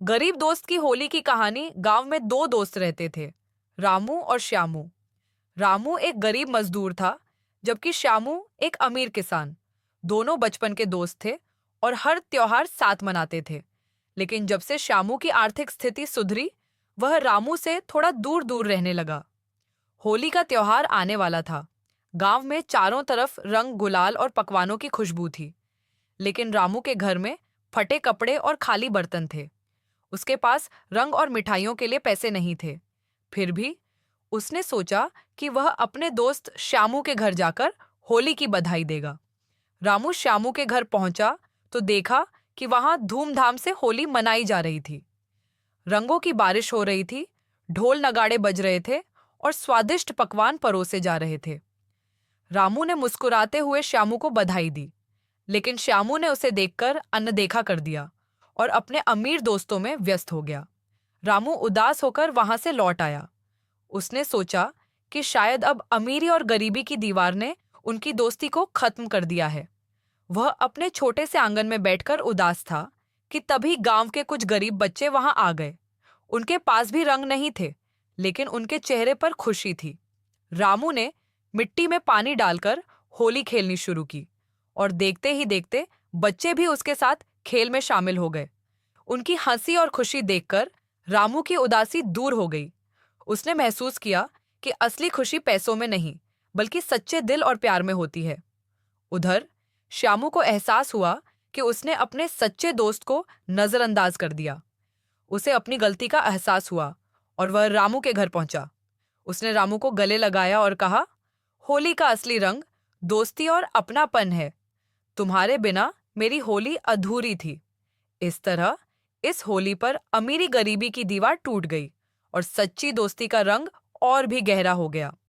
गरीब दोस्त की होली की कहानी। गांव में दो दोस्त रहते थे, रामू और श्यामू। रामू एक गरीब मजदूर था, जबकि श्यामू एक अमीर किसान। दोनों बचपन के दोस्त थे और हर त्योहार साथ मनाते थे। लेकिन जब से श्यामू की आर्थिक स्थिति सुधरी, वह रामू से थोड़ा दूर दूर रहने लगा। होली का त्योहार आने वाला था। गांव में चारों तरफ रंग, गुलाल और पकवानों की खुशबू थी। लेकिन रामू के घर में फटे कपड़े और खाली बर्तन थे। उसके पास रंग और मिठाइयों के लिए पैसे नहीं थे। फिर भी उसने सोचा कि वह अपने दोस्त श्यामू के घर जाकर होली की बधाई देगा। रामू श्यामू के घर पहुंचा तो देखा कि वहां धूमधाम से होली मनाई जा रही थी। रंगों की बारिश हो रही थी, ढोल नगाड़े बज रहे थे और स्वादिष्ट पकवान परोसे जा रहे थे। रामू ने मुस्कुराते हुए श्यामू को बधाई दी, लेकिन श्यामू ने उसे देखकर अनदेखा कर दिया और अपने अमीर दोस्तों में व्यस्त हो गया। रामू उदास होकर वहां से लौट आया। उसने सोचा कि शायद अब अमीरी और गरीबी की दीवार ने उनकी दोस्ती को खत्म कर दिया है। वह अपने छोटे से आंगन में बैठकर उदास था कि तभी गांव के कुछ गरीब बच्चे वहां आ गए। उनके पास भी रंग नहीं थे, लेकिन उनके चेहरे पर खुशी थी। रामू ने मिट्टी में पानी डालकर होली खेलनी शुरू की और देखते ही देखते बच्चे भी उसके साथ खेल में शामिल हो गए। उनकी हंसी और खुशी देखकर रामू की उदासी दूर हो गई। उसने महसूस किया कि असली खुशी पैसों में नहीं, बल्कि सच्चे दिल और प्यार में होती है। उधर श्यामू को एहसास हुआ कि उसने अपने सच्चे दोस्त को नजरअंदाज कर दिया। उसे अपनी गलती का एहसास हुआ और वह रामू के घर पहुंचा। उसने रामू को गले लगाया और कहा, होली का असली रंग दोस्ती और अपनापन है। तुम्हारे बिना मेरी होली अधूरी थी। इस तरह इस होली पर अमीरी गरीबी की दीवार टूट गई और सच्ची दोस्ती का रंग और भी गहरा हो गया।